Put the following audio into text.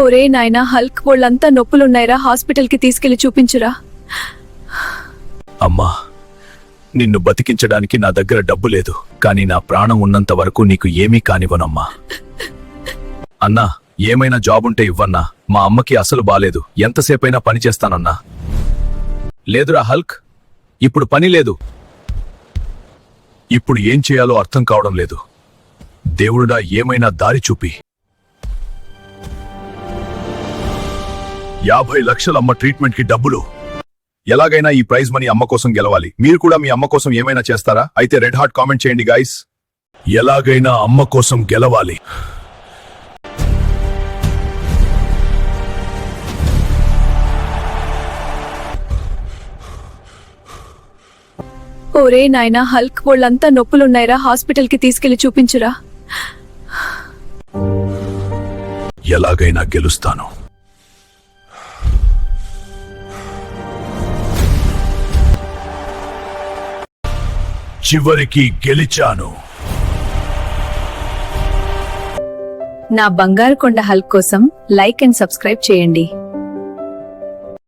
ఒరే నాయనా, హల్క్ వాళ్ళంతా నొప్పులున్నాయిరా, హాస్పిటల్కి తీసుకెళ్లి చూపించురా. అమ్మా, నిన్ను బతికించడానికి నా దగ్గర డబ్బు లేదు, కానీ నా ప్రాణం ఉన్నంత వరకు నీకు ఏమీ కానివ్వనమ్మా. అన్నా, ఏమైనా జాబ్ ఉంటే ఇవ్వన్నా, మా అమ్మకి అసలు బాలేదు, ఎంతసేపైనా పని చేస్తానన్నా. లేదురా హల్క్, ఇప్పుడు పని లేదు. ఇప్పుడు ఏం చేయాలో అర్థం కావడం లేదు. దేవుడా, ఏమైనా దారి చూపి. 50 లక్షల అమ్మ ట్రీట్మెంట్ కి డబ్బులు. ఎలాగైనా ఈ ప్రైజ్ మనీ అమ్మ కోసం గెలవాలి. మీరు కూడా మీ అమ్మ కోసం ఏమైనా చేస్తారా? అయితే రెడ్ హార్ట్ కామెంట్ చేయండి గైస్. ఎలాగైనా అమ్మ కోసం గెలవాలి. ఒరే నాయనా, హల్క్ వాళ్ళంతా నొప్పులున్నాయిరా, హాస్పిటల్కి తీసుకెళ్లి చూపించురా. ఎలాగైనా గెలుస్తాను. చివరికి గెలిచాను. నా బంగారు కొండ హల్క్ కోసం లైక్ అండ్ సబ్స్క్రైబ్ చేయండి.